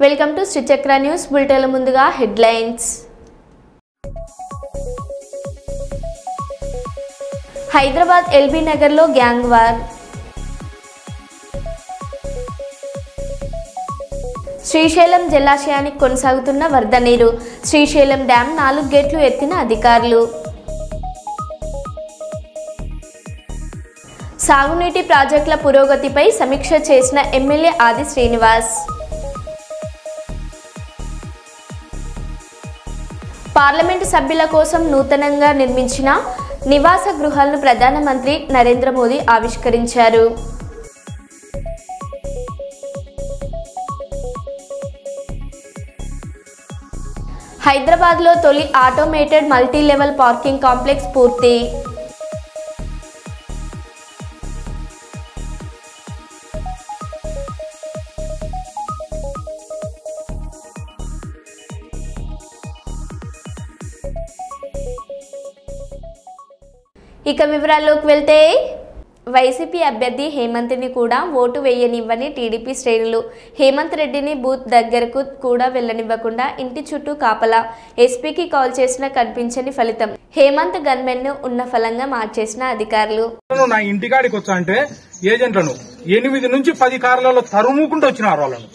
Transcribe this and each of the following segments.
Welcome to Sri Chakra news బులెటిన్ల ముందుగా headlines. Hyderabad LB నగర్లో gang war. Srisailam జలాశయానికి కొనసాగుతున్న వరద నీరు. శ్రీశైలం డ్యాం 4 గేట్లు ఎత్తిన అధికారులు. సాగునీటి ప్రాజెక్టుల పురోగతిపై సమీక్ష చేసిన ఎమ్మెల్యే ఆది శ్రీనివాస్. పార్లమెంటు సభ్యుల కోసం నూతనంగా నిర్మించిన నివాస గృహాలను ప్రధానమంత్రి నరేంద్ర మోదీ ఆవిష్కరించారు. హైదరాబాద్లో తొలి automated multi level parking complex పూర్తి. ఇక వివరాల్లోకి వెళ్తే వైసీపీ అభ్యర్థి హేమంత్ని కూడా ఓటు వేయనివ్వని టీడీపీ శ్రేణులు. హేమంత్ రెడ్డిని బూత్ దగ్గరకు కూడా వెళ్లనివ్వకుండా ఇంటి చుట్టూ కాపలా. ఎస్పీకి కాల్ చేసినా కనిపించని ఫలితం. హేమంత్ గన్మెన్ ను ఉన్న ఫలంగా మార్చేసిన అధికారులు. నా ఇంటికాడికి వచ్చా అంటే ఏజెంట్లను 8 నుంచి 10 కార్లలో తరుముకుంటూ వచ్చినారు. వాళ్ళను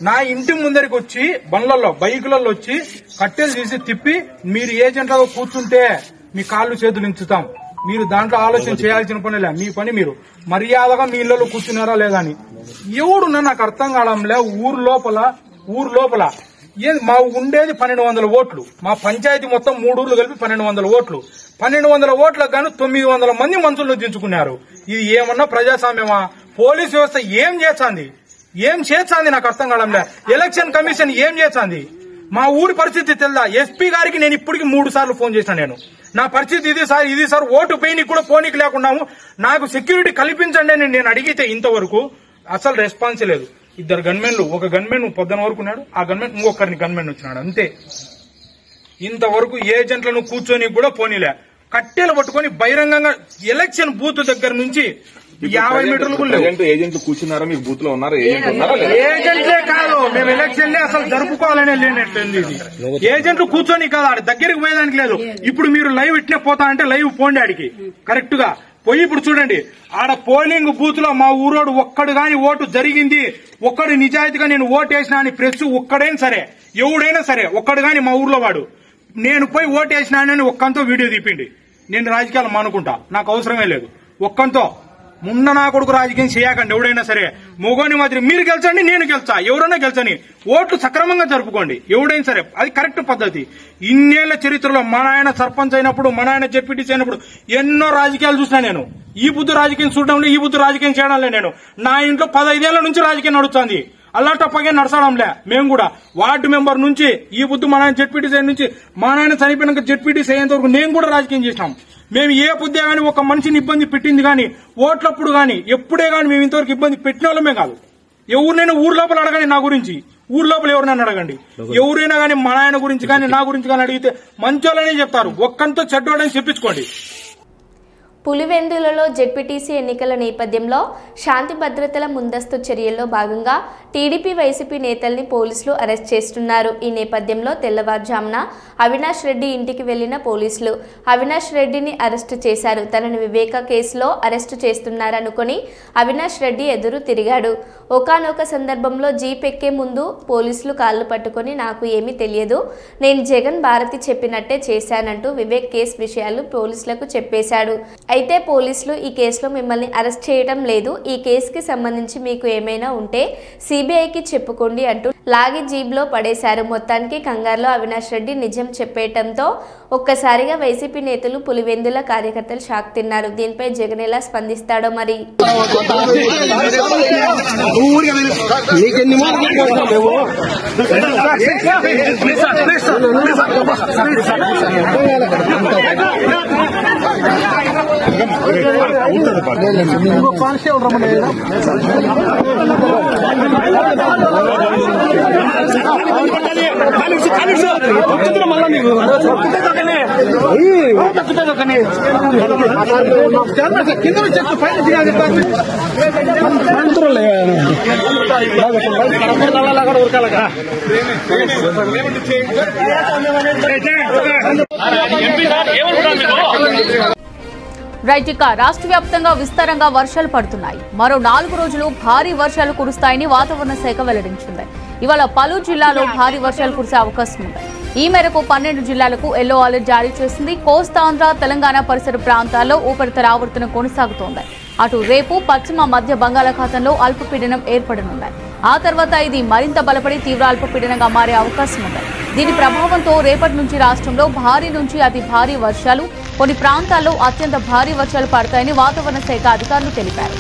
నా ఇంటి ముందరికి వచ్చి బండ్లలో బైకులలో వచ్చి కట్టెలు తీసి తిప్పి, మీరు ఏజెంట్లలో కూర్చుంటే మీ కాళ్ళు చేతులు ఇంచుతాం, మీరు దాంట్లో ఆలోచన చేయాల్సిన పనిలే, మీ పని మీరు మర్యాదగా మీ ఇళ్లలో కూర్చున్నారా లేదా అని. ఎవడున్నా నాకు అర్థం కావడంలే. ఊరు లోపల మా ఉండేది 1200 ఓట్లు. మా పంచాయతీ మొత్తం 3 ఊర్లు కలిపి 1200 ఓట్లు. 1200 ఓట్లకు గాను 900 మంది మనుషులను దించుకున్నారు. ఇది ఏమన్నా ప్రజాస్వామ్యమా? పోలీస్ వ్యవస్థ ఏం చేస్తాంది నాకు అర్థం కావడంలే. ఎలక్షన్ కమిషన్ ఏం చేస్తాంది? మా ఊరి పరిస్థితి తెలుదా? ఎస్పీ గారికి నేను ఇప్పటికి 3 సార్లు ఫోన్ చేసిన. నా పరిస్థితి ఇది సార్ ఓటు పోయినకి కూడా పోనీకి లేకున్నాము, నాకు సెక్యూరిటీ కల్పించండి అని నేను అడిగితే ఇంతవరకు అసలు రెస్పాన్స్ లేదు. 2 గన్మెన్లు, ఒక గన్మెన్ పొద్దున వరకు ఉన్నాడు, ఆ గన్మెన్ ఇంకొకరిని గన్మెన్ వచ్చినాడు, అంతే. ఇంతవరకు ఏజెంట్లను కూర్చొని కూడా పోనీలే. కట్టెలు పట్టుకొని బహిరంగంగా ఎలక్షన్ బూత్ దగ్గర నుంచి 50 మీటర్లు కూడా లేవు. ఏజెంట్లు కూర్చున్నారా? మీకు బూత్ లో ఉన్నారా? ఏజెంట్లే కాదు, మేము ఎలక్షన్లే అసలు జరుపుకోవాలనే లేనట్టుంది. ఏజెంట్లు కూర్చొని కాదు, ఆడ దగ్గరికి పోయేదానికి లేదు. ఇప్పుడు మీరు లైవ్ ఇట్నే పోతా అంటే లైవ్ పోండి ఆడికి కరెక్ట్ గా పోయి. ఇప్పుడు చూడండి, ఆడ పోలింగ్ బూత్ లో మా ఊరోడు ఒక్కడు గాని ఓటు జరిగింది, ఒక్కడు నిజాయితీగా నేను ఓటు వేసినా అని ప్రెస్ ఒక్కడైనా సరే, ఎవడైనా సరే ఒక్కడు గాని మా ఊర్లో వాడు నేను పోయి ఓటు వేసినానని ఒక్కంతో వీడియో తీపిండి. నేను రాజకీయాలు మానుకుంటా, నాకు అవసరమే లేదు. ఒక్కంతో మున్న నా కొడుకు రాజకీయం చేయకండి. ఎవడైనా సరే మొగోని మాదిరి మీరు గెలిచండి, నేను గెలిచా, ఎవరైనా గెలిచని. ఓట్లు సక్రమంగా జరుపుకోండి ఎవడైనా సరే, అది కరెక్ట్ పద్ధతి. ఇన్నేళ్ల చరిత్రలో మా నాయన సర్పంచ్ అయినప్పుడు, మా నాయన జెడ్పీటీసీ అయినప్పుడు ఎన్నో రాజకీయాలు చూసినా నేను. ఈ బుద్ధి రాజకీయం చూడడంలో, ఈ బుద్ధి రాజకీయం చేయడంలే. నేను నా ఇంట్లో 15 ఏళ్ల నుంచి రాజకీయం నడుస్తుంది. అల్లాటప్పగా నడచడంలే. మేము కూడా వార్డు మెంబర్ నుంచి ఈ బుద్ధి మా నాయన జెడ్పీటీసీ నుంచి, మా నాయన చనిపోయినాక జెడ్పీటీసీ అయ్యేంత వరకు నేను కూడా రాజకీయం చేసినాం. మేము ఏ బుద్ధే గాని ఒక మనిషిని ఇబ్బంది పెట్టింది గాని, ఓట్లప్పుడు గాని, ఎప్పుడే గాని మేము ఇంతవరకు ఇబ్బంది పెట్టిన వాళ్ళమే కాదు. ఎవరినైనా ఊరు లోపల అడగండి నా గురించి, ఊరు లోపల ఎవరినైనా అడగండి. ఎవరైనా గాని మా నాయన గురించి గాని నా గురించి గాని అడిగితే మంచోళ్ళనే చెప్తారు. ఒక్కంతో చెడ్డోడని చెప్పించుకోండి. పులివెందులలో జెడ్పీటీసీ ఎన్నికల నేపథ్యంలో శాంతి భద్రతల ముందస్తు చర్యల్లో భాగంగా టీడీపీ వైసీపీ నేతల్ని పోలీసులు అరెస్ట్ చేస్తున్నారు. ఈ నేపథ్యంలో తెల్లవారుజామున అవినాష్ రెడ్డి ఇంటికి వెళ్లిన పోలీసులు అవినాష్ రెడ్డిని అరెస్టు చేశారు. తనను వివేక కేసులో అరెస్టు చేస్తున్నారనుకుని అవినాష్ రెడ్డి ఎదురు తిరిగాడు. ఒకానొక సందర్భంలో జీప్ ఎక్కే ముందు పోలీసులు కాళ్లు పట్టుకొని నాకు ఏమీ తెలియదు, నేను జగన్ భారతి చెప్పినట్టే చేశానంటూ వివేక్ కేసు విషయాలు పోలీసులకు చెప్పేశాడు. అయితే పోలీసులు ఈ కేసులో మిమ్మల్ని అరెస్ట్ చేయడం లేదు, ఈ కేసుకి సంబంధించి మీకు ఏమైనా ఉంటే సిబిఐకి చెప్పుకోండి అంటూ లాగి జీబ్లో పడేశారు. మొత్తానికి కంగారులో అవినాష్ రెడ్డి నిజం చెప్పేయడంతో ఒక్కసారిగా వైసీపీ నేతలు, పులివెందుల కార్యకర్తలు షాక్ తిన్నారు. దీనిపై జగన్ ఎలా స్పందిస్తాడో మరి. మళ్ళీ రైట్, ఇక రాష్ట్ర వ్యాప్తంగా విస్తారంగా వర్షాలు పడుతున్నాయి. మరో 4 రోజులు భారీ వర్షాలు కురుస్తాయని వాతావరణ శాఖ వెల్లడించింది. ఇవాళ పలు జిల్లాలో భారీ వర్షాలు కురిసే అవకాశం ఉంది. ఈ మేరకు 12 జిల్లాలకు ఎల్లో అలర్ట్ జారీ చేసింది. కోస్తాంధ్ర, తెలంగాణ పరిసర ప్రాంతాల్లో ఉపరితల ఆవర్తనం కొనసాగుతోంది. అటు రేపు పశ్చిమ మధ్య బంగాళాఖాతంలో అల్పపీడనం ఏర్పడనుంది. ఆ తర్వాత ఇది మరింత బలపడి తీవ్ర అల్పపీడనంగా మారే అవకాశం ఉంది. దీని ప్రభావంతో రేపటి నుంచి రాష్ట్రంలో భారీ నుంచి అతి భారీ వర్షాలు, కొన్ని ప్రాంతాల్లో అత్యంత భారీ వర్షాలు పడతాయని వాతావరణ శాఖ అధికారులు తెలిపారు.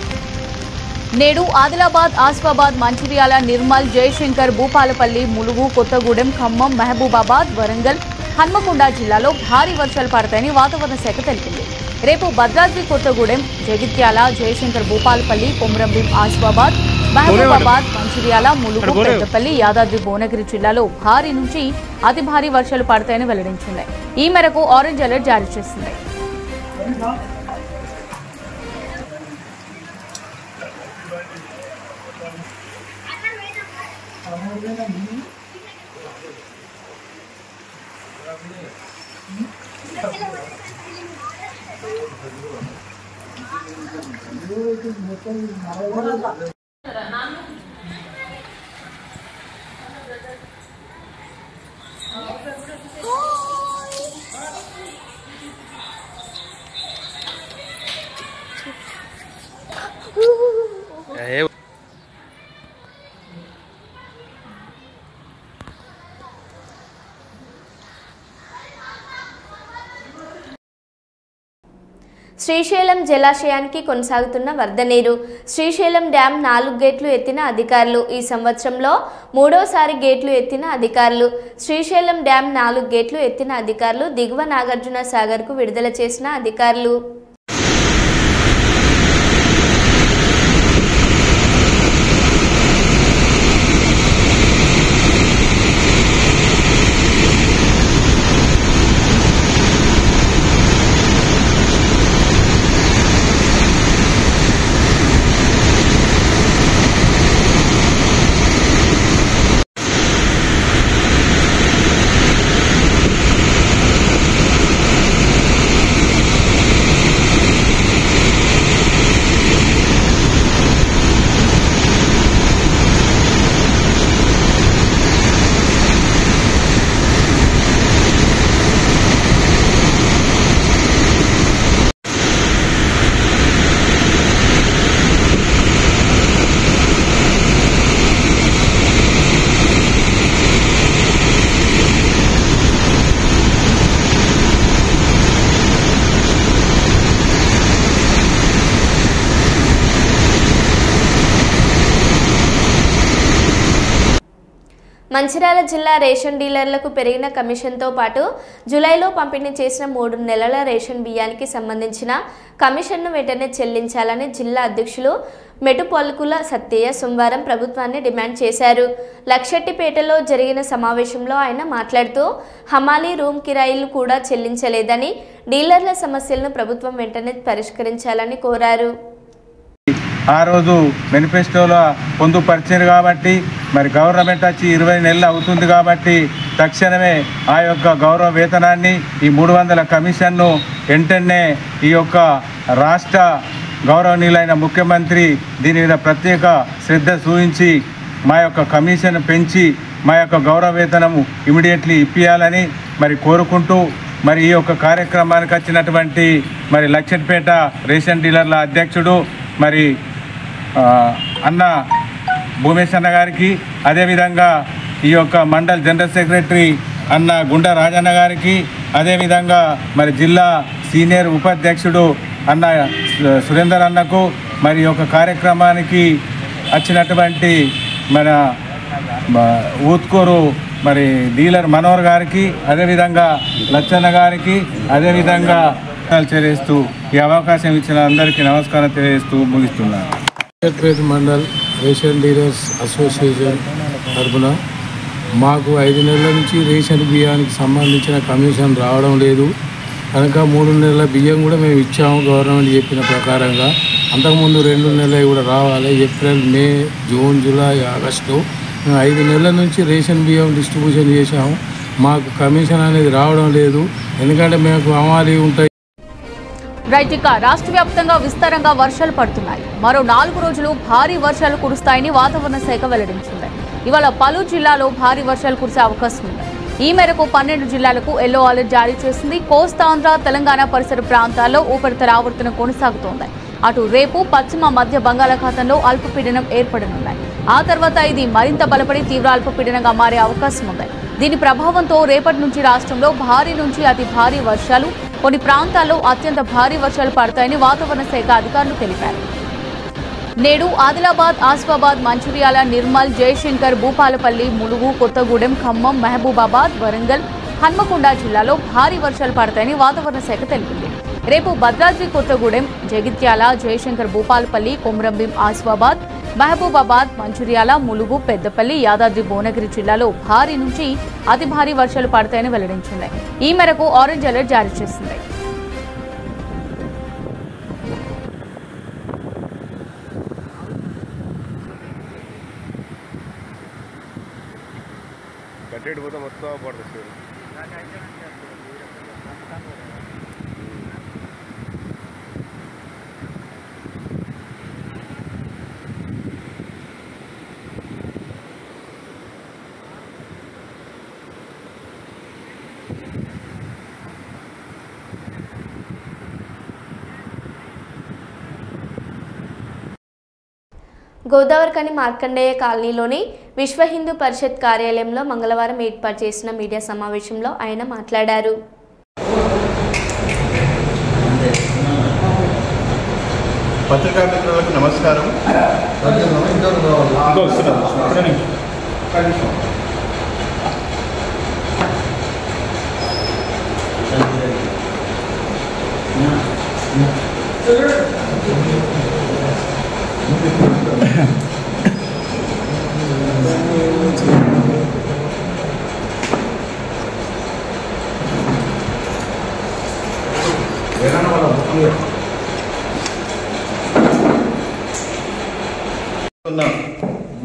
నేడు ఆదిలాబాద్, ఆసిఫాబాద్, మంచిర్యాల, నిర్మల్, జయశంకర్, భూపాలపల్లి, ములుగు, కొత్తగూడెం, ఖమ్మం, మహబూబాబాద్, వరంగల్, హన్మకొండ జిల్లాలో భారీ వర్షాలు పడతాయని వాతావరణ శాఖ తెలిపింది. రేపు భద్రాద్రి కొత్తగూడెం, జగిత్యాల, జయశంకర్, భూపాలపల్లి, కొమరంభీం, ఆసిఫాబాద్, మహబూబాబాద్, మంచిర్యాల, ములుగు, పెద్దపల్లి, యాదాద్రి, భువనగిరి జిల్లాలో భారీ నుంచి అతి భారీ వర్షాలు పడతాయని వెల్లడించింది. ఈ మేరకు ఆరెంజ్ అలర్ట్ జారీ చేసింది. శ్రీశైలం జలాశయానికి కొనసాగుతున్న వరద నీరు. శ్రీశైలం డ్యాం 4 గేట్లు ఎత్తిన అధికారులు. ఈ సంవత్సరంలో 3వసారి గేట్లు ఎత్తిన అధికారులు. శ్రీశైలం డ్యాం 4 గేట్లు ఎత్తిన అధికారులు. దిగువ నాగార్జున సాగర్కు విడుదల చేసిన అధికారులు. మంచిర్యాల జిల్లా రేషన్ డీలర్లకు పెరిగిన కమిషన్తో పాటు జూలైలో పంపిణీ చేసిన 3 నెలల రేషన్ బియ్యానికి సంబంధించిన కమిషన్ను వెంటనే చెల్లించాలని జిల్లా అధ్యక్షులు మెటుపొల్కుల సత్తయ్య సోమవారం ప్రభుత్వాన్ని డిమాండ్ చేశారు. లక్షెట్టిపేటలో జరిగిన సమావేశంలో ఆయన మాట్లాడుతూ హమాలీ రూమ్ కిరాయిలు కూడా చెల్లించలేదని, డీలర్ల సమస్యలను ప్రభుత్వం వెంటనే పరిష్కరించాలని కోరారు. ఆ రోజు మేనిఫెస్టోలో పొందుపరిచారు కాబట్టి మరి గవర్నమెంట్ వచ్చి 20 నెలలు అవుతుంది కాబట్టి తక్షణమే ఆ యొక్క గౌరవ వేతనాన్ని ఈ 300 కమిషన్ను వెంటనే ఈ యొక్క రాష్ట్ర గౌరవనీయులైన ముఖ్యమంత్రి దీని మీద ప్రత్యేక శ్రద్ధ చూపించి మా యొక్క కమిషన్ పెంచి మా యొక్క గౌరవ వేతనము ఇమీడియట్లీ ఇప్పియాలని మరి కోరుకుంటూ మరి ఈ యొక్క కార్యక్రమానికి వచ్చినటువంటి మరి లక్షెట్పేట రేషన్ డీలర్ల అధ్యక్షుడు మరి అన్న భూమేష్ అన్న గారికి, అదేవిధంగా ఈ యొక్క మండల్ జనరల్ సెక్రటరీ అన్న గుండ రాజన్న గారికి, అదేవిధంగా మరి జిల్లా సీనియర్ ఉపాధ్యక్షుడు అన్న సురేందర్ అన్నకు, మరి యొక్క కార్యక్రమానికి వచ్చినటువంటి మన ఊత్కూరు మరి డీలర్ మనోహర్ గారికి, అదేవిధంగా లచ్చన్న గారికి, అదేవిధంగా తెలియజేస్తూ ఈ అవకాశం ఇచ్చిన అందరికీ నమస్కారం తెలియజేస్తూ ముగిస్తున్నాను. Secretary mandal ration dealers association తరఫున మాకు 5 నెలల నుంచి రేషన్ బియ్యానికి సంబంధించిన కమిషన్ రావడం లేదు. కనుక 3 నెలల బియ్యం కూడా మేము ఇచ్చాము గవర్నమెంట్ చెప్పిన ప్రకారంగా. అంతకుముందు 2 నెలలు కూడా రావాలి. ఏప్రిల్, మే, జూన్, జూలై, ఆగస్టు 5 నెలల నుంచి రేషన్ బియ్యం డిస్ట్రిబ్యూషన్ చేశాము. మాకు కమిషన్ అనేది రావడం లేదు. ఎందుకంటే మేము అమాలి ఉంటాయి. రైట్, ఇక రాష్ట్ర వ్యాప్తంగా విస్తారంగా వర్షాలు పడుతున్నాయి. మరో 4 రోజులు భారీ వర్షాలు కురుస్తాయని వాతావరణ శాఖ వెల్లడించింది. ఇవాళ పలు జిల్లాలో భారీ వర్షాలు కురిసే అవకాశం ఉంది. ఈ మేరకు 12 జిల్లాలకు ఎల్లో అలర్ట్ జారీ చేసింది. కోస్తాంధ్ర, తెలంగాణ పరిసర ప్రాంతాల్లో ఉపరితల ఆవర్తనం కొనసాగుతోంది. అటు రేపు పశ్చిమ మధ్య బంగాళాఖాతంలో అల్పపీడనం ఏర్పడనున్నాయి. ఆ తర్వాత ఇది మరింత బలపడి తీవ్ర అల్పపీడనంగా మారే అవకాశం ఉంది. దీని ప్రభావంతో రేపటి నుంచి రాష్ట్రంలో భారీ నుంచి అతి భారీ వర్షాలు, కొన్ని ప్రాంతాల్లో అత్యంత భారీ వర్షాలు పడతాయని వాతావరణ శాఖ అధికారులు తెలిపారు. నేడు ఆదిలాబాద్, ఆసిఫాబాద్, మంచిర్యాల, నిర్మల్, జయశంకర్, భూపాలపల్లి, ములుగు, కొత్తగూడెం, ఖమ్మం, మహబూబాబాద్, వరంగల్, హన్మకొండ జిల్లాలో భారీ వర్షాలు పడతాయని వాతావరణ శాఖ తెలిపింది. రేపు భద్రాద్రి కొత్తగూడెం, జగిత్యాల, జయశంకర్, భూపాలపల్లి, కొమరంభీం, ఆసిఫాబాద్, మహబూబాబాద్, మంచిర్యాల, ములుగు, పెద్దపల్లి, యాదాద్రి, భువనగిరి జిల్లాలో భారీ నుంచి అతి భారీ వర్షాలు పడతాయని వెల్లడించింది. ఈ మేరకు ఆరెంజ్ అలర్ట్ జారీ చేసింది. గోదావరికని మార్కండేయ కాలనీలోని విశ్వ హిందూ పరిషత్ కార్యాలయంలో మంగళవారం ఏర్పాటు చేసిన మీడియా సమావేశంలో ఆయన మాట్లాడారు. పత్రికా మిత్రులకు నమస్కారం.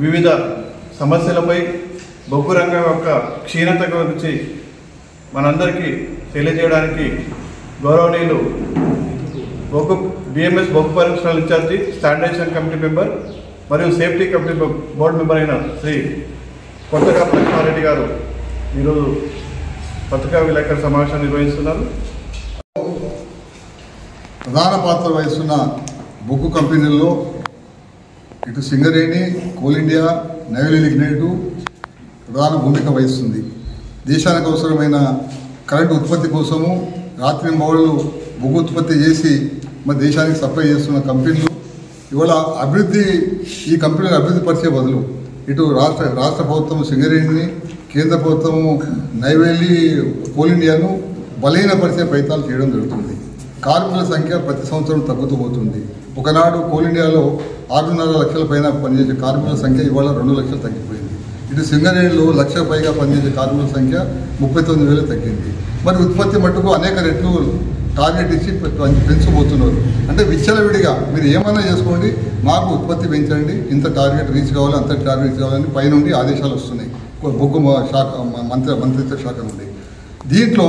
వివిధ సమస్యలపై బొగ్గు రంగం యొక్క క్షీణత గురించి మనందరికీ తెలియజేయడానికి గౌరవనీయులు BMS బొగ్గు పరిశ్రమల ఇన్ఛార్జి, స్టాండర్డైజేషన్ కమిటీ మెంబర్ మరియు సేఫ్టీ కమిటీ బోర్డు మెంబర్ అయిన శ్రీ కొత్తకాపు లక్ష్మారెడ్డి గారు ఈరోజు పత్రికా విలేకరుల సమావేశం నిర్వహిస్తున్నారు. ప్రధాన పాత్ర వహిస్తున్న బొగ్గు కంపెనీల్లో ఇటు Singareni, coal India, Neyveli lignite ప్రధాన భూమిక వహిస్తుంది. దేశానికి అవసరమైన కరెంటు ఉత్పత్తి కోసము రాత్రింబవళ్ళు బొగ్గు ఉత్పత్తి చేసి మన దేశానికి సప్లై చేస్తున్న కంపెనీలు ఇవాళ ఈ కంపెనీలు అభివృద్ధి పరిచే బదులు ఇటు రాష్ట్ర ప్రభుత్వం సింగరేణిని, కేంద్ర ప్రభుత్వము నైవేలి, కోల్ ఇండియాను బలహీనపరిచే ప్రయత్నాలు చేయడం జరుగుతుంది. కార్మికుల సంఖ్య ప్రతి సంవత్సరం తగ్గుతూ పోతుంది. ఒకనాడు కోల్ ఇండియాలో 6.5 లక్షల పైన పనిచేసే కార్మికుల సంఖ్య ఇవాళ 2 లక్షలు తగ్గిపోయింది. ఇటు సింగరేణిలో 1 లక్ష పైగా పనిచేసే కార్మికుల సంఖ్య 39,000 తగ్గింది. మరి ఉత్పత్తి మట్టుకు అనేక రెట్లు టార్గెట్ ఇచ్చి పెంచబోతున్నారు. అంటే విచ్చలవిడిగా మీరు ఏమైనా చేసుకోండి, మాకు ఉత్పత్తి పెంచండి, ఇంత టార్గెట్ రీచ్ కావాలి, అంత టార్గెట్ రీచ్ కావాలని పైనుండి ఆదేశాలు వస్తున్నాయి బొగ్గు శాఖ మంత్రిత్వ శాఖ నుండి. దీంట్లో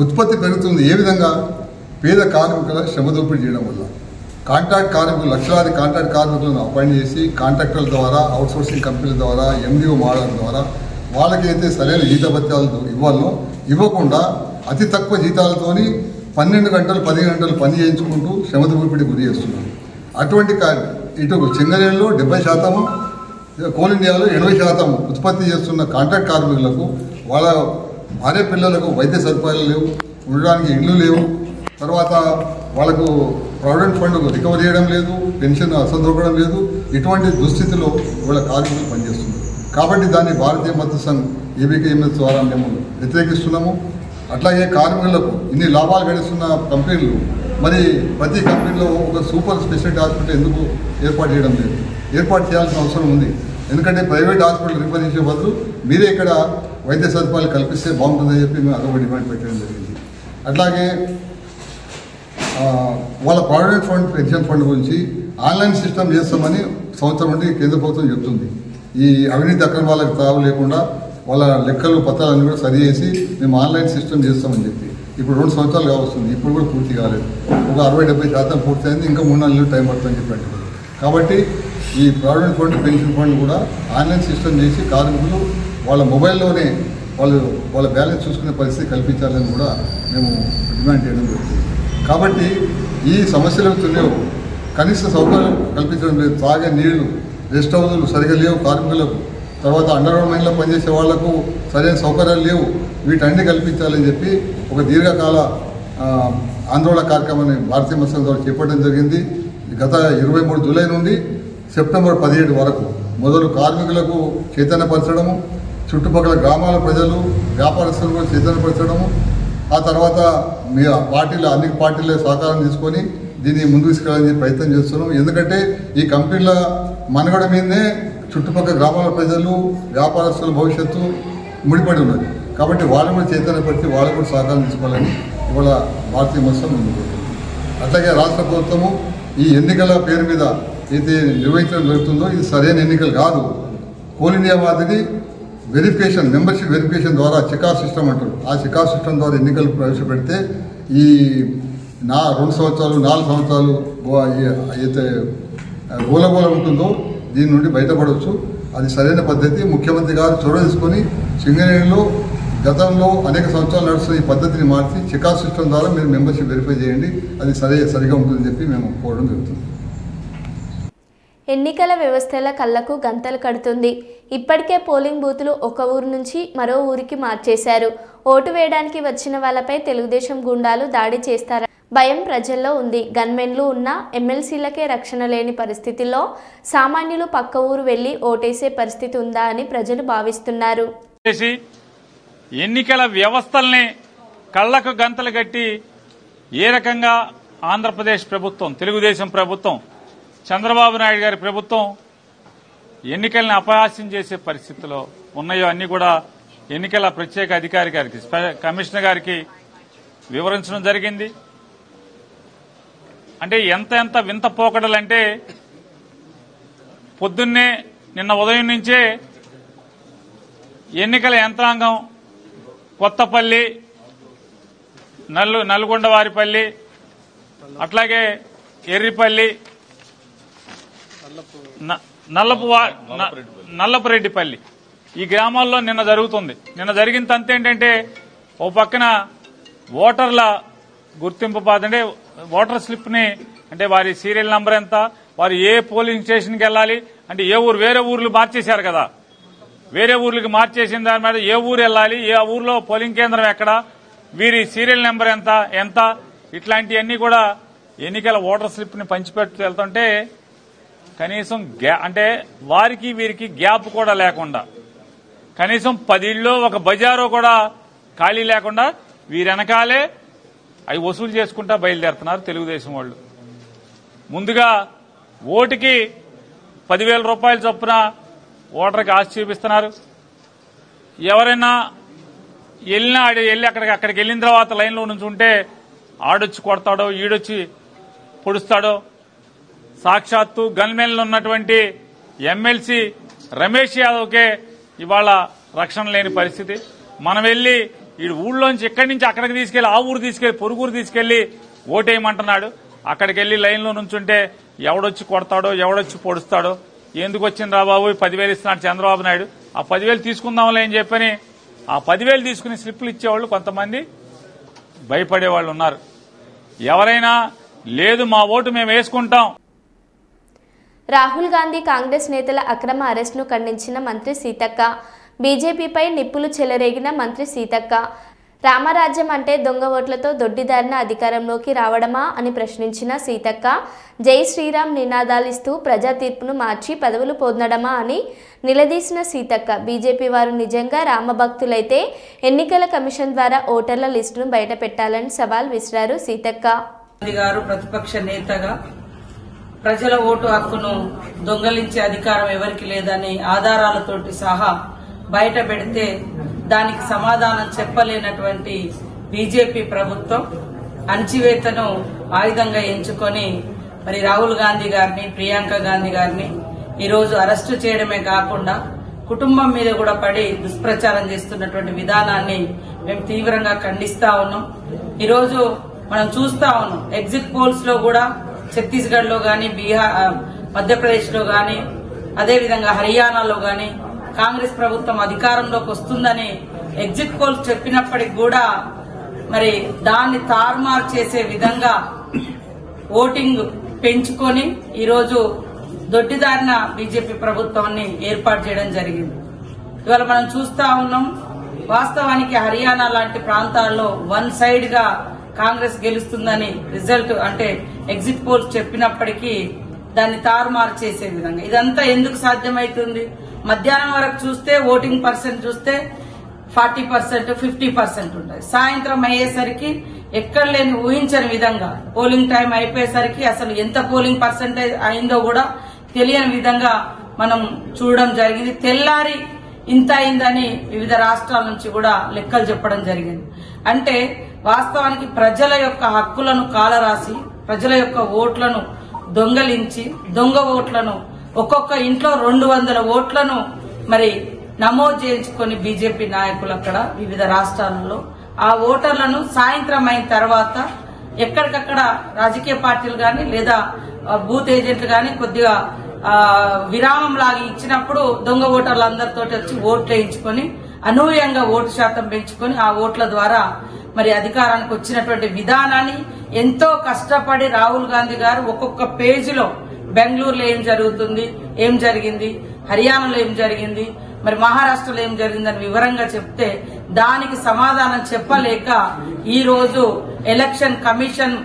ఉత్పత్తి పెరుగుతుంది. ఏ విధంగా? పేద కార్మికుల శ్రమ దోపిడీ చేయడం వల్ల. కాంట్రాక్ట్ కార్మికులు, లక్షలాది కాంట్రాక్ట్ కార్మికులను అపాయింట్ చేసి కాంట్రాక్టర్ల ద్వారా, అవుట్సోర్సింగ్ కంపెనీల ద్వారా, MDO మోడల్ ద్వారా వాళ్ళకి అయితే సరైన జీతభత్యాలు ఇవ్వకుండా అతి తక్కువ జీతాలతోని 12 గంటలు 15 గంటలు పని చేయించుకుంటూ శ్రమ దోపిడీ గురి చేస్తున్నారు. అటువంటి ఇటు సింగరేణిలో 70%, కోల్ ఇండియాలో 80% ఉత్పత్తి చేస్తున్న కాంట్రాక్ట్ కార్మికులకు వాళ్ళ భార్య పిల్లలకు వైద్య సదుపాయాలు లేవు, ఉండడానికి ఇళ్ళు లేవు, తర్వాత వాళ్ళకు ప్రావిడెంట్ ఫండ్ రికవర్ చేయడం లేదు, పెన్షన్ అసందొరకడం లేదు. ఇటువంటి దుస్థితిలో ఇవాళ కార్మికులు పనిచేస్తున్నారు. కాబట్టి దాన్ని భారతీయ మద్దతు సంఘ్ ABKMS ద్వారా మేము వ్యతిరేకిస్తున్నాము. అట్లాగే కార్మికులకు ఇన్ని లాభాలు గడిస్తున్న కంపెనీలు మరి ప్రతి కంపెనీలో ఒక సూపర్ స్పెషాలిటీ హాస్పిటల్ ఎందుకు ఏర్పాటు చేయడం లేదు? ఏర్పాటు చేయాల్సిన అవసరం ఉంది. ఎందుకంటే ప్రైవేట్ హాస్పిటల్ రిఫర్ చేసే బదులు మీరే ఇక్కడ వైద్య సదుపాయాలు కల్పిస్తే బాగుంటుందని చెప్పి మేము అదొక డిమాండ్ పెట్టడం జరిగింది. అట్లాగే వాళ్ళ ప్రావిడెంట్ ఫండ్ పెన్షన్ ఫండ్ గురించి ఆన్లైన్ సిస్టమ్ చేస్తామని సంవత్సరం నుండి కేంద్ర ప్రభుత్వం చెప్తుంది. ఈ అవినీతి అక్రమాలకు తావు లేకుండా వాళ్ళ లెక్కలు పత్రాలన్నీ కూడా సరి చేసి మేము ఆన్లైన్ సిస్టమ్ చేస్తామని చెప్పి ఇప్పుడు 2 సంవత్సరాలు కావస్తుంది. ఇప్పుడు కూడా పూర్తి కాలేదు. ఒక 60-70% పూర్తి అయింది. ఇంకా 3-4 నెలలు టైం పడుతుందని చెప్పి. కాబట్టి ఈ ప్రావిడెంట్ ఫండ్ పెన్షన్ ఫండ్ కూడా ఆన్లైన్ సిస్టమ్ చేసి కార్మికులు వాళ్ళ మొబైల్లోనే వాళ్ళ బ్యాలెన్స్ చూసుకునే పరిస్థితి కల్పించాలని కూడా మేము డిమాండ్ చేయడం జరుగుతుంది. కాబట్టి ఈ సమస్యలకు లేవు, కనీస సౌకర్యం కల్పించడం లేదు. తాగే నీళ్లు, రెస్ట్ హౌజులు సరిగా లేవు కార్మికులకు, తర్వాత అండర్గ్రౌండ్ మైన్లో పనిచేసే వాళ్లకు సరైన సౌకర్యాలు లేవు. వీటన్ని కల్పించాలని చెప్పి ఒక దీర్ఘకాల ఆందోళన కార్యక్రమాన్ని భారతీయ మత్స్య ద్వారా చేపట్టడం జరిగింది. గత 23 జూలై నుండి సెప్టెంబర్ 17 వరకు మొదలు కార్మికులకు చైతన్యపరచడము, చుట్టుపక్కల గ్రామాల ప్రజలు వ్యాపారస్తులు కూడా చైతన్యపరచడము, ఆ తర్వాత మీ అన్ని పార్టీల సహకారం తీసుకొని దీన్ని ముందుకు తీసుకెళ్ళాలని ప్రయత్నం చేస్తున్నాం. ఎందుకంటే ఈ కంపెనీల మనుగడ మీదనే చుట్టుపక్కల గ్రామాల ప్రజలు వ్యాపారస్తుల భవిష్యత్తు ముడిపడి ఉన్నది. కాబట్టి వాళ్ళు కూడా చైతన్యపరిచి వాళ్ళు కూడా సహకారం తీసుకోవాలని ఇవాళ భారతీయ మత్స్యం ముందుకు. అట్లాగే రాష్ట్ర ప్రభుత్వము ఈ ఎన్నికల పేరు మీద అయితే నిర్వహించడం జరుగుతుందో ఇది సరైన ఎన్నికలు కాదు. కోల్ ఇండియా మాదిరి వెరిఫికేషన్, మెంబర్షిప్ వెరిఫికేషన్ ద్వారా చికా సిస్టమ్ అంటారు. ఆ చికా సిస్టమ్ ద్వారా ఎన్నికలు ప్రవేశపెడితే ఈ 2 సంవత్సరాలు 4 సంవత్సరాలు అయితే గోలగోల ఉంటుందో దీని నుండి బయటపడవచ్చు. అది సరైన పద్ధతి. ముఖ్యమంత్రి గారు చొరవ తీసుకొని సింగరేణిలో గతంలో అనేక సంవత్సరాలు నడుస్తున్న ఈ పద్ధతిని మార్చి చికా సిస్టమ్ ద్వారా మీరు మెంబర్షిప్ వెరిఫై చేయండి, అది సరిగా ఉంటుందని చెప్పి మేము కోరడం జరుగుతుంది. ఎన్నికల వ్యవస్థల కళ్లకు గంతలు కడుతుంది. ఇప్పటికే పోలింగ్ బూతులు ఒక ఊరు నుంచి మరో ఊరికి మార్చేశారు. ఓటు వేయడానికి వచ్చిన వాళ్ళపై తెలుగుదేశం గుండాలు దాడి చేస్తారని భయం ప్రజల్లో ఉంది. గన్మెన్లు ఉన్న ఎమ్మెల్సీలకే రక్షణ లేని పరిస్థితుల్లో సామాన్యులు పక్క ఊరు వెళ్లి ఓటేసే పరిస్థితి ఉందా అని ప్రజలు భావిస్తున్నారు. ఎన్నికల వ్యవస్థల్ని కళ్లకు గంతలు కట్టి ఏ రకంగా ఆంధ్రప్రదేశ్ ప్రభుత్వం, తెలుగుదేశం ప్రభుత్వం, చంద్రబాబు నాయుడు గారి ప్రభుత్వం ఎన్నికల్ని అపహాస్యం చేసే పరిస్థితిలో ఉన్నాయో అన్ని కూడా ఎన్నికల ప్రత్యేక అధికారి గారికి, కమిషనర్ గారికి వివరించడం జరిగింది. అంటే ఎంత వింత పోకడలంటే పొద్దున్నే నిన్న ఉదయం నుంచే ఎన్నికల యంత్రాంగం కొత్తపల్లి, నల్గొండవారిపల్లి, అట్లాగే ఎర్రిపల్లి, నల్లపురెడ్డిపల్లి ఈ గ్రామాల్లో నిన్న జరుగుతుంది. నిన్న జరిగిన తంతు ఏంటంటే ఓ పక్కన ఓటర్ల గుర్తింపు అంటే ఓటర్ స్లిప్ ని, అంటే వారి సీరియల్ నంబర్ ఎంత, వారు ఏ పోలింగ్ స్టేషన్కి వెళ్ళాలి, అంటే ఏ ఊరు, వేరే ఊర్లు మార్చేశారు కదా, వేరే ఊర్లకి మార్చేసిన దాని మీద ఏ ఊరు వెళ్ళాలి, ఏ ఊర్లో పోలింగ్ కేంద్రం ఎక్కడ, వీరి సీరియల్ నెంబర్ ఎంత ఇట్లాంటివన్నీ కూడా ఎన్నికల ఓటర్ స్లిప్ ని పంచిపెట్టు వెళ్తుంటే కనీసం అంటే వారికి వీరికి గ్యాప్ కూడా లేకుండా, కనీసం 10 ఇళ్ళు ఒక బజారు కూడా ఖాళీ లేకుండా వీరెనకాలే అవి వసూలు చేసుకుంటా బయలుదేరుతున్నారు తెలుగుదేశం వాళ్ళు. ముందుగా ఓటుకి 10,000 రూపాయలు చొప్పున ఓటర్కి ఆశ చూపిస్తున్నారు. ఎవరైనా వెళ్ళి అక్కడికి వెళ్ళిన తర్వాత లైన్లో నుంచి ఉంటే ఆడొచ్చి కొడతాడో, ఈడొచ్చి పొడుస్తాడో. సాక్షాత్తు గన్మెన్లు ఉన్నటువంటి ఎమ్మెల్సీ రమేష్ యాదవ్కే ఇవాళ రక్షణ లేని పరిస్థితి. మనం వెళ్లి ఈ ఊళ్ళోంచి ఇక్కడి నుంచి అక్కడికి తీసుకెళ్లి, ఆ ఊరు తీసుకెళ్లి, పొరుగురు తీసుకెళ్లి ఓటేయమంటున్నాడు. అక్కడికి వెళ్లి లైన్లో నుంచుంటే ఎవడొచ్చి కొడతాడో, ఎవడొచ్చి పొడుస్తాడో. ఎందుకు వచ్చింది రా బాబు, 10,000 ఇస్తున్నాడు చంద్రబాబు నాయుడు, ఆ 10,000 తీసుకుందాంలే అని చెప్పని ఆ 10,000 తీసుకుని స్లిప్లు ఇచ్చేవాళ్ళు కొంతమంది భయపడేవాళ్ళు ఉన్నారు. ఎవరైనా లేదు మా ఓటు మేము వేసుకుంటాం. రాహుల్ గాంధీ కాంగ్రెస్ నేతల అక్రమ అరెస్టును ఖండించిన మంత్రి సీతక్క. బీజేపీపై నిప్పులు చెలరేగిన మంత్రి సీతక్క. రామరాజ్యం అంటే దొంగ ఓట్లతో దొడ్డిదారిన అధికారంలోకి రావడమా అని ప్రశ్నించిన సీతక్క, జై శ్రీరామ్ నినాదాలిస్తూ ప్రజా తీర్పును మార్చి పదవులు పొందడమా అని నిలదీసిన సీతక్క, బీజేపీ వారు నిజంగా రామభక్తులైతే ఎన్నికల కమిషన్ ద్వారా ఓటర్ల లిస్టును బయట పెట్టాలని సవాల్ విసిరారు సీతక్క. ప్రతిపక్ష నేతగా ప్రజల ఓటు హక్కును దొంగలించే అధికారం ఎవరికి లేదని ఆధారాలతోటి సహా బయట పెడితే దానికి సమాధానం చెప్పలేనటువంటి బీజేపీ ప్రభుత్వం అణచివేతను ఆయుధంగా ఎంచుకొని మరి రాహుల్ గాంధీ గారిని, ప్రియాంక గాంధీ గారిని ఈరోజు అరెస్టు చేయడమే కాకుండా కుటుంబం మీద కూడా పడి దుష్ప్రచారం చేస్తున్నటువంటి విధానాన్ని మేము తీవ్రంగా ఖండిస్తా ఉన్నాం. ఈరోజు మనం చూస్తా ఉన్నాం ఎగ్జిట్ పోల్స్ లో కూడా ఛత్తీస్గఢ్ లో గాని, బీహార్, మధ్యప్రదేశ్ లో గాని, అదేవిధంగా హర్యానాలో గాని కాంగ్రెస్ ప్రభుత్వం అధికారంలోకి వస్తుందని ఎగ్జిట్ పోల్స్ చెప్పినప్పటికి కూడా మరి దాన్ని తారుమారు చేసే విధంగా ఓటింగ్ పెంచుకొని ఈరోజు దొడ్డిదారిన బీజేపీ ప్రభుత్వాన్ని ఏర్పాటు చేయడం జరిగింది. ఇవాళ మనం చూస్తా ఉన్నాం వాస్తవానికి హర్యానా లాంటి ప్రాంతాల్లో వన్ సైడ్ గా కాంగ్రెస్ గెలుస్తుందని రిజల్ట్ అంటే ఎగ్జిట్ పోల్స్ చెప్పినప్పటికీ దాన్ని తారుమారు చేసే విధంగా ఇదంతా ఎందుకు సాధ్యమవుతుంది? మధ్యాహ్నం వరకు చూస్తే ఓటింగ్ పర్సెంట్ చూస్తే 40%, 50% ఉంటుంది. సాయంత్రం అయ్యేసరికి ఎక్కడ లేని ఊహించని విధంగా పోలింగ్ టైం అయిపోయేసరికి అసలు ఎంత పోలింగ్ పర్సెంటేజ్ అయిందో కూడా తెలియని విధంగా మనం చూడడం జరిగింది. తెల్లారి ఇంత అయిందని వివిధ రాష్ట్రాల నుంచి కూడా లెక్కలు చెప్పడం జరిగింది. అంటే వాస్తవానికి ప్రజల యొక్క హక్కులను కాలరాసి ప్రజల యొక్క ఓట్లను దొంగలించి దొంగ ఓట్లను ఒక్కొక్క ఇంట్లో 200 ఓట్లను మరి నమోదు చేయించుకొని బీజేపీ నాయకులు అక్కడ వివిధ రాష్ట్రాలలో ఆ ఓటర్లను సాయంత్రం అయిన తర్వాత ఎక్కడికక్కడ రాజకీయ పార్టీలు గాని లేదా బూత్ ఏజెంట్లు గాని కొద్దిగా విరామం లాగా ఇచ్చినప్పుడు దొంగ ఓటర్లందరితో వచ్చి ఓట్లు వేయించుకొని అనూహ్యంగా ఓటు శాతం పెంచుకొని ఆ ఓట్ల ద్వారా మరి అధికారానికి వచ్చినటువంటి విధానాన్ని ఎంతో కష్టపడి రాహుల్ గాంధీ గారు ఒక్కొక్క పేజీలో బెంగళూరులో ఏం జరుగుతుంది, ఏం జరిగింది, హర్యానాలో ఏం జరిగింది, మరి మహారాష్ట్రలో ఏం జరిగిందని వివరంగా చెప్తే దానికి సమాధానం చెప్పలేక ఈ రోజు ఎలక్షన్ కమిషన్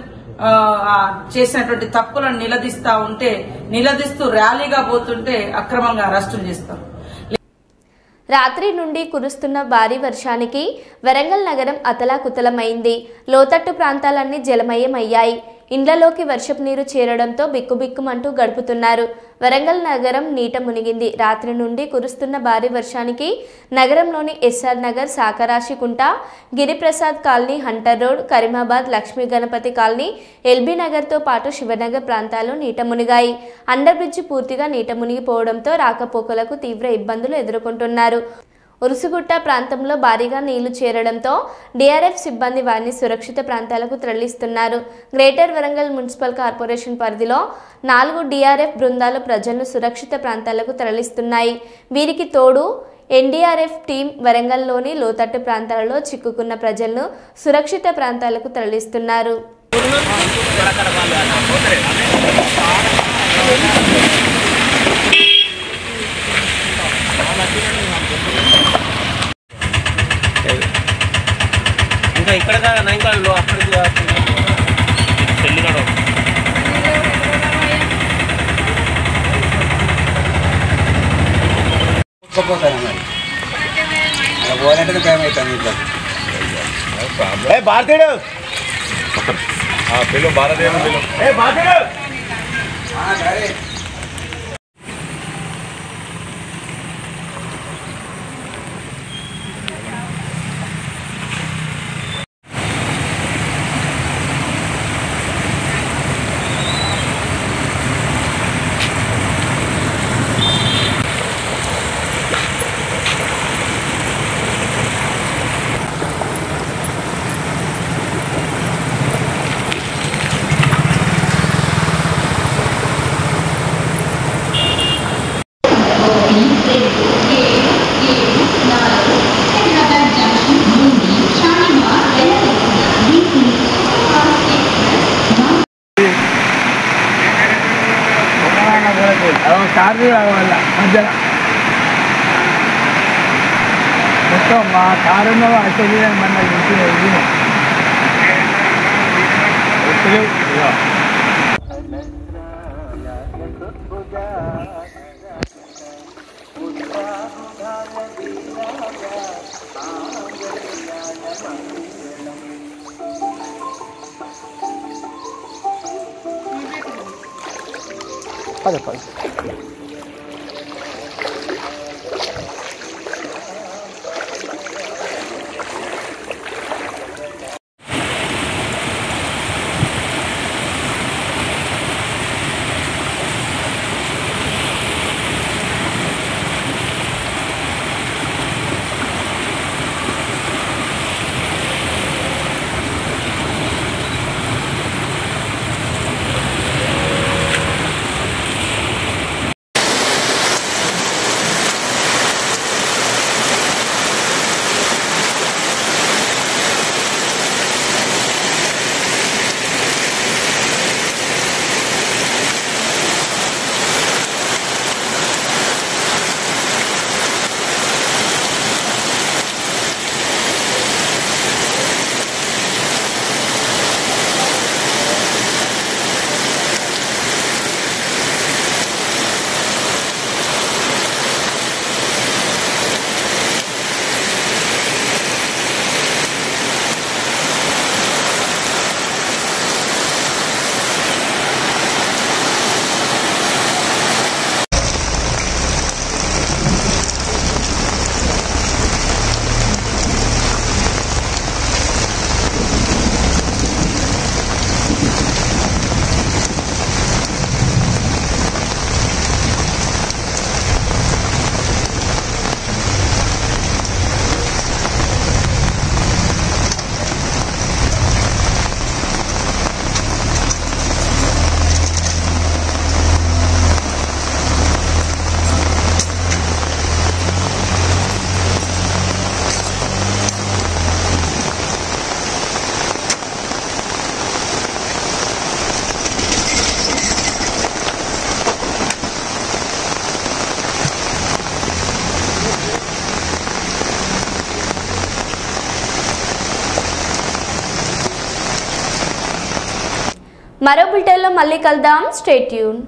చేసినటువంటి తప్పులను నిలదీస్తూ ర్యాలీగా పోతుంటే అక్రమంగా అరెస్టులు చేస్తారు. రాత్రి నుండి కురుస్తున్న భారీ వర్షానికి వరంగల్ నగరం అతలాకుతలమైంది. లోతట్టు ప్రాంతాలన్నీ జలమయమయ్యాయి. ఇండ్లలోకి వర్షపు నీరు చేరడంతో బిక్కుబిక్కుమంటూ గడుపుతున్నారు. వరంగల్ నగరం నీట మునిగింది. రాత్రి నుండి కురుస్తున్న భారీ వర్షానికి నగరంలోని SR Nagar, Sakarashikunta, Giriprasad colony, Hunter road, Karimabad, Lakshmi Ganapathi colony, LB నగర్తో పాటు శివనగర్ ప్రాంతాలు నీట మునిగాయి. అండర్ బ్రిడ్జి పూర్తిగా నీట మునిగిపోవడంతో రాకపోకలకు తీవ్ర ఇబ్బందులు ఎదుర్కొంటున్నారు. ఉరుసుగుట్ట ప్రాంతంలో భారీగా నీళ్లు చేరడంతో డిఆర్ఎఫ్ సిబ్బంది వారిని సురక్షిత ప్రాంతాలకు తరలిస్తున్నారు. గ్రేటర్ వరంగల్ మున్సిపల్ కార్పొరేషన్ పరిధిలో 4 డిఆర్ఎఫ్ బృందాలు ప్రజలను సురక్షిత ప్రాంతాలకు తరలిస్తున్నాయి. వీరికి తోడు ఎన్డీఆర్ఎఫ్ టీం వరంగల్లోని లోతట్టు ప్రాంతాలలో చిక్కుకున్న ప్రజలను సురక్షిత ప్రాంతాలకు తరలిస్తున్నారు. ఇక్కడ ఇంకా అక్కడికి చెల్లినాడు పోవాలంటే టైం అవుతుంది. భారతీయుడు పిలు భారతీయుడు చార్జీ కావాల మధ్యలో మొత్తం మా కారులో అసలు మన పద మరో బులెటిన్లో మళ్ళీ కలుద్దాం. Stay tune.